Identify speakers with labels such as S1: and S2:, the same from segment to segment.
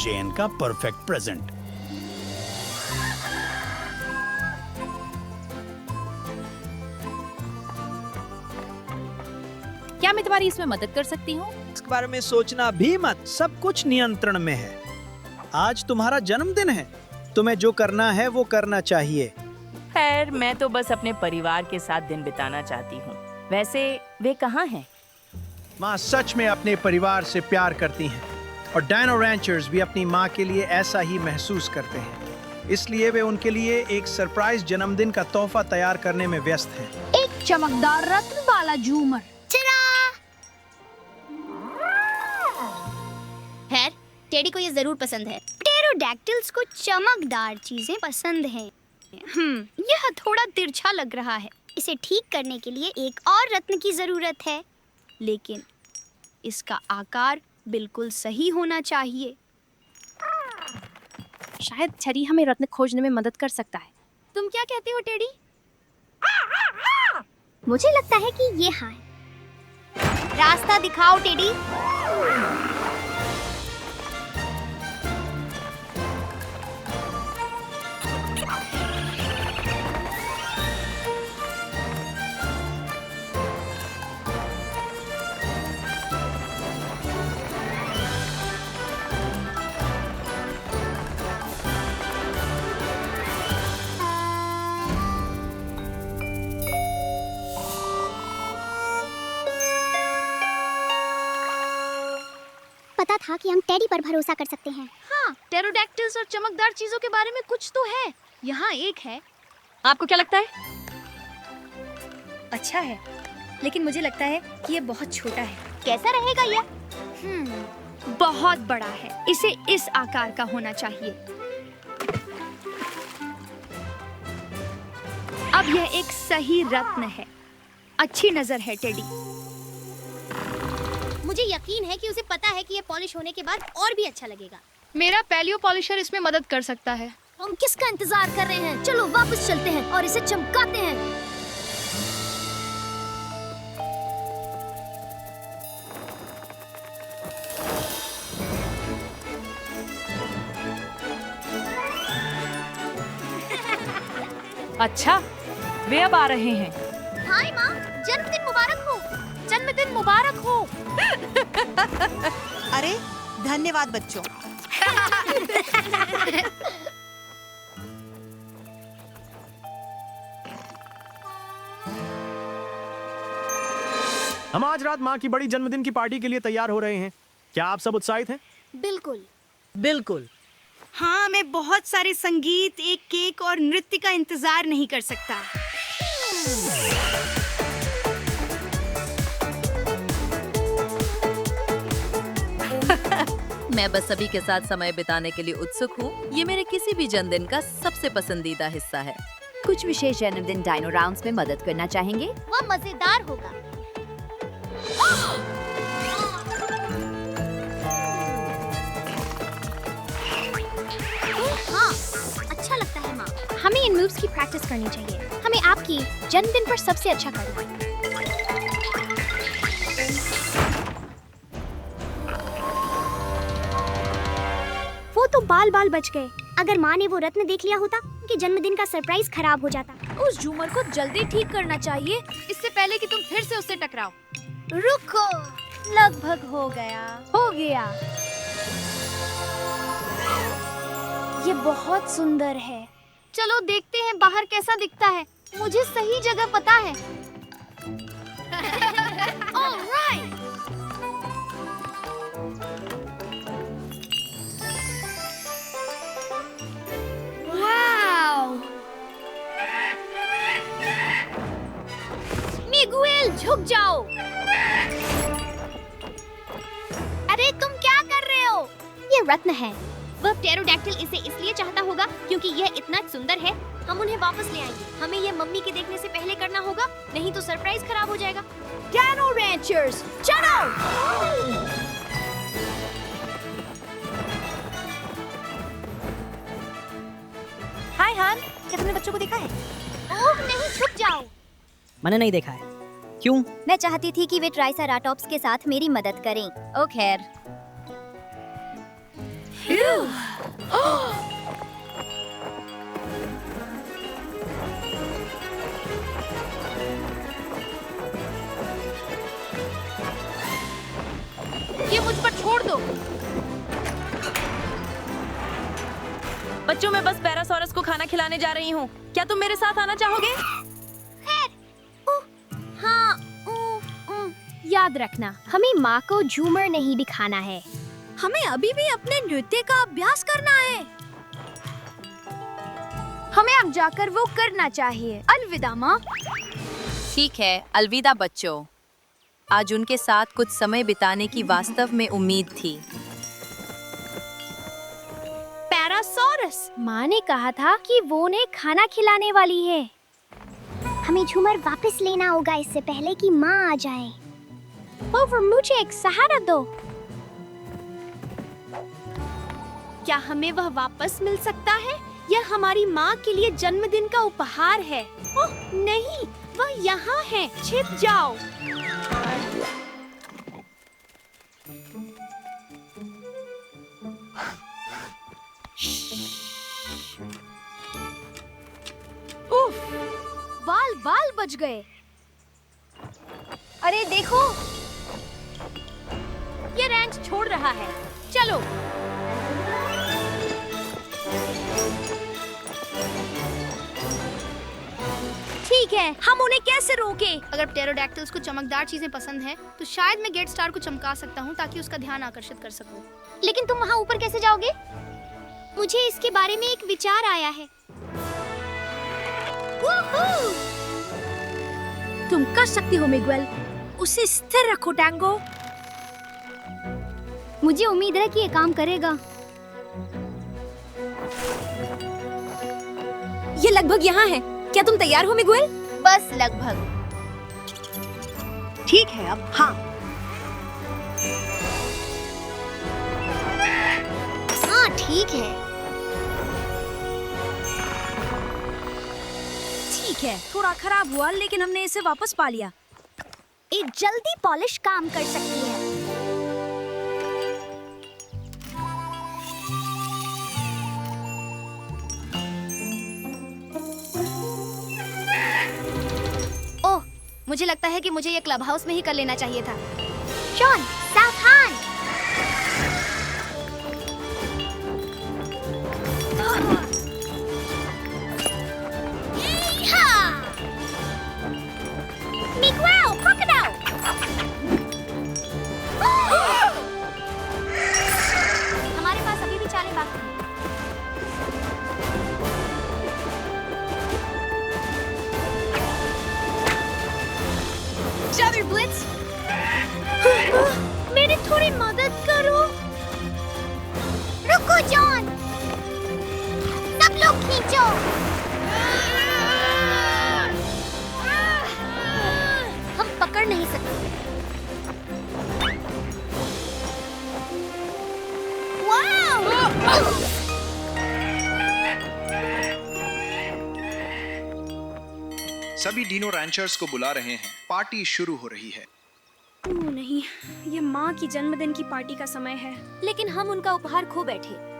S1: जेन का perfect present.
S2: क्या मैं तुम्हारी इसमें मदद कर सकती हूँ?
S3: इसके बारे में सोचना भी मत, सब कुछ नियंत्रण में है। आज तुम्हारा जन्मदिन है, तुम्हें जो करना है वो करना चाहिए।
S4: खैर, मैं तो बस अपने परिवार के साथ दिन बिताना चाहती हूँ। वैसे वे कहाँ हैं?
S3: माँ सच में अपने परिवार से प्यार करती हैं और डायनो रैंचर्स भी अपनी माँ के लिए ऐसा ही महसूस करते हैं। इसलिए वे उनके लिए एक सरप्राइज जन्मदिन का तोहफा तैयार करने में व्यस्त हैं।
S5: एक चमकदार रत्न वाला झूमर।
S6: खैर, टेडी को ये जरूर पसंद है। प्टेरोडैक्टिल्स को चमकदार चीजें पसंद हैं। यह थोड़ा तिरछा लग रहा है। इसे ठीक करने के लिए एक और रत्न की जरूरत है, लेकिन इसका आकार बिल्कुल सही होना चाहिए।
S2: शायद छरी हमें रत्न खोजने में मदद कर सकता है।
S6: तुम क्या कहते हो टेडी? मुझे लगता है कि ये हाँ है। रास्ता दिखाओ टेडी। पता था कि हम टेडी पर भरोसा कर सकते हैं।
S5: हाँ, प्टेरोडैक्टिल्स और चमकदार चीजों के बारे में कुछ तो है। यहाँ एक है।
S2: आपको क्या लगता है?
S7: अच्छा है, लेकिन मुझे लगता है कि ये बहुत छोटा है।
S6: कैसा रहेगा ये?
S5: बहुत बड़ा है। इसे इस आकार का होना चाहिए। अब यह एक सही रत्न है। अच्छी नजर है टेडी।
S6: मुझे यकीन है कि उसे पता है कि ये पॉलिश होने के बाद और भी अच्छा लगेगा।
S5: मेरा पैलियो पॉलिशर इसमें मदद कर सकता है।
S6: हम किसका इंतजार कर रहे हैं? चलो वापस चलते हैं और इसे चमकाते हैं।
S4: अच्छा, वे अब आ रहे हैं।
S6: हाय माँ, जन्मदिन मुबारक हो।
S5: जन्मदिन मुबारक हो।
S8: अरे धन्यवाद बच्चों।
S9: हम आज रात माँ की बड़ी जन्मदिन की पार्टी के लिए तैयार हो रहे हैं। क्या आप सब उत्साहित हैं?
S6: बिल्कुल।
S8: बिल्कुल। हाँ, मैं बहुत सारे संगीत, एक केक और नृत्य का इंतजार नहीं कर सकता।
S10: मैं बस सभी के साथ समय बिताने के लिए उत्सुक हूँ। ये मेरे किसी भी जन्मदिन का सबसे पसंदीदा हिस्सा है।
S2: कुछ विशेष जन्मदिन डायनो राउंड्स में मदद करना चाहेंगे?
S6: वह मजेदार होगा। हाँ, अच्छा लगता है माँ।
S5: हमें इन मूव्स की प्रैक्टिस करनी चाहिए। हमें आपकी जन्मदिन पर सबसे अच्छा करना है।
S6: वो तो बाल बाल बच गए। अगर माँ ने वो रत्न देख लिया होता, कि जन्मदिन का सरप्राइज खराब हो जाता।
S5: उस झूमर को जल्दी ठीक करना चाहिए, इससे पहले कि तुम फिर से उससे टकराओ।
S6: रुको, लगभग हो गया।
S5: हो गया। ये बहुत सुंदर है। चलो देखते हैं बाहर कैसा दिखता है। मुझे सही जगह पता है। Alright. Wow. मिगुएल, झुक जाओ।
S6: अरे तुम क्या कर रहे हो? ये रत्न है। वह प्टेरोडैक्टिल इसे इसलिए चाहता होगा क्योंकि यह इतना सुंदर है। हम उन्हें वापस ले आएंगे। हमें यह मम्मी के देखने से पहले करना होगा, नहीं तो सरप्राइज खराब हो जाएगा।
S5: डायनो रैंचर्स, चलो!
S7: हाय हान, क्या तुमने बच्चों को देखा है?
S6: ओह नहीं, छुप जाओ।
S8: मैंने नहीं देखा है। क्यों?
S6: मैं चाहती थी कि वे ट्राइसराटॉप्स के साथ मेरी मदद करें। ओ खैर।
S5: ये मुझ पर छोड़ दो।
S10: बच्चों, मैं बस पैरासोरस को खाना खिलाने जा रही हूँ। क्या तुम मेरे साथ आना चाहोगे?
S5: हाँ, याद रखना, हमें माँ को झूमर नहीं दिखाना है।
S7: हमें अभी भी अपने नृत्य का अभ्यास करना है।
S5: हमें अब जाकर वो करना चाहिए। अलविदा माँ।
S10: ठीक है, अलविदा बच्चों। आज उनके साथ कुछ समय बिताने की वास्तव में उम्मीद थी।
S5: पैरासोरस, माँ ने कहा था कि वो उन्हें खाना खिलाने वाली है।
S6: हमें झूमर वापस लेना होगा इससे पहले कि माँ आ जाए।
S5: ओवर, मुझे एक सहारा दो। क्या हमें वह वापस मिल सकता है? यह हमारी माँ के लिए जन्मदिन का उपहार है। ओह नहीं, वह यहाँ है। छिप जाओ। उफ, बाल बच गए। अरे देखो, ये रैंच छोड़ रहा है। चलो। ठीक है, हम उन्हें कैसे रोके?
S6: अगर प्टेरोडैक्टिल्स को चमकदार चीजें पसंद हैं, तो शायद मैं गेट स्टार को चमका सकता हूँ ताकि उसका ध्यान आकर्षित कर सकूं। लेकिन तुम वहाँ ऊपर कैसे जाओगे? मुझे इसके बारे में एक विचार आया है।
S7: तुम कर सकती हो मिगुएल। उसे स्थिर रखो टैंगो।
S6: मुझे उम्मीद है कि ये काम करेगा।
S7: ये लगभग यहाँ है। क्या तुम तैयार हो मिगुएल?
S2: बस लगभग।
S7: ठीक है, अब हाँ।
S6: हाँ ठीक है।
S7: ठीक है, थोड़ा खराब हुआ लेकिन हमने इसे वापस पा लिया।
S6: एक जल्दी पॉलिश काम कर सकती है। ओह, मुझे लगता है कि मुझे ये क्लब हाउस में ही कर लेना चाहिए था। जॉन, सावधान! Miguel, crocodile! हमारे पास अभी भी चालें बाकी हैं। Shadow Blitz! मेरी थोड़ी मदद करो। रुको जॉन, सब लोग खींचो। हम पकड़ नहीं सकते।
S3: सभी डिनो रैंचर्स को बुला रहे हैं। पार्टी शुरू हो रही है।
S5: नहीं, ये माँ की जन्मदिन की पार्टी का समय है।
S2: लेकिन हम उनका उपहार खो बैठे।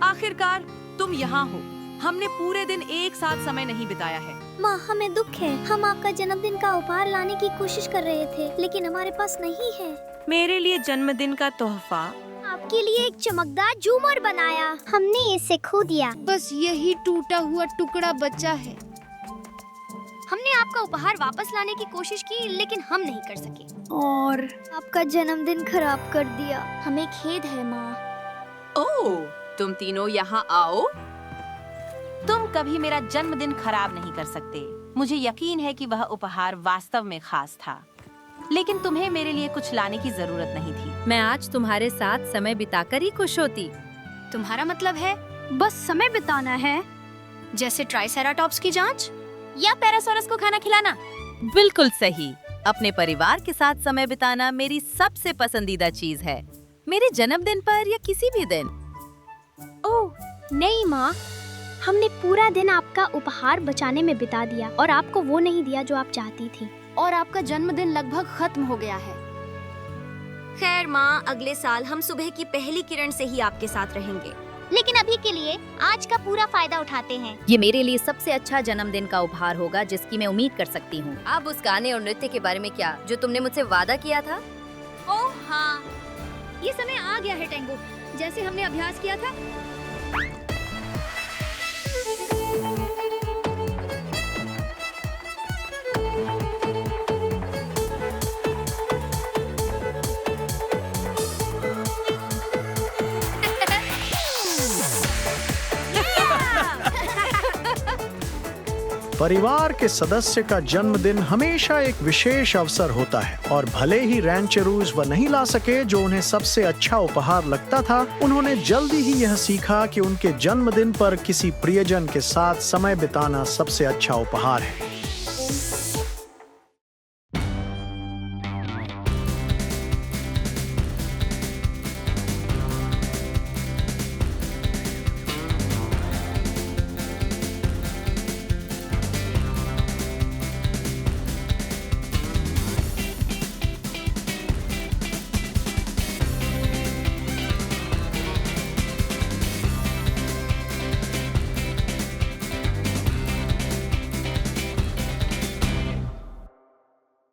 S10: आखिरकार तुम यहाँ हो। हमने पूरे दिन एक साथ समय नहीं बिताया है।
S6: माँ, हमें दुख है। हम आपका जन्मदिन का उपहार लाने की कोशिश कर रहे थे, लेकिन हमारे पास नहीं है।
S4: मेरे लिए जन्मदिन का तोहफा।
S6: आपके लिए एक चमकदार झूमर बनाया। हमने इसे खो दिया।
S5: बस यही टूटा हुआ टुकड़ा बचा है।
S6: हमने आपका उपहार वापस लाने की कोशिश की, लेकिन हम नहीं कर सके।
S5: और
S6: आपका जन्मदिन खराब कर दिया। हमें खेद है माँ।
S10: ओह, तुम तीनों यहाँ आओ।
S4: तुम कभी मेरा जन्मदिन खराब नहीं कर सकते। मुझे यकीन है कि वह उपहार वास्तव में खास था, लेकिन तुम्हें मेरे लिए कुछ लाने की जरूरत नहीं थी।
S10: मैं आज तुम्हारे साथ समय बिताकर ही खुश होती।
S6: तुम्हारा मतलब है
S5: बस समय बिताना है?
S6: जैसे ट्राइसेराटॉप्स की जांच?
S4: या पैरासोरस को खाना खिलाना?
S10: बिल्कुल सही। अपने परिवार के साथ समय बिताना मेरी सबसे पसंदीदा चीज है, मेरे जन्मदिन पर या किसी भी दिन।
S6: ओह नहीं माँ, हमने पूरा दिन आपका उपहार बचाने में बिता दिया और आपको वो नहीं दिया जो आप चाहती थी।
S5: और आपका जन्मदिन लगभग खत्म हो गया है। खैर माँ, अगले साल हम सुबह की पहली किरण से ही आपके साथ रहेंगे।
S6: लेकिन अभी के लिए आज का पूरा फायदा उठाते हैं।
S2: ये मेरे लिए सबसे अच्छा जन्मदिन का उपहार होगा जिसकी मैं उम्मीद कर सकती हूँ।
S7: अब उस गाने और नृत्य के बारे में क्या, जो तुमने मुझसे वादा किया था?
S5: ओह हाँ,
S7: ये समय आ गया है टेंगो, जैसे हमने अभ्यास किया था।
S3: परिवार के सदस्य का जन्मदिन हमेशा एक विशेष अवसर होता है और भले ही रैंचरूज वह नहीं ला सके जो उन्हें सबसे अच्छा उपहार लगता था, उन्होंने जल्दी ही यह सीखा कि उनके जन्मदिन पर किसी प्रियजन के साथ समय बिताना सबसे अच्छा उपहार है।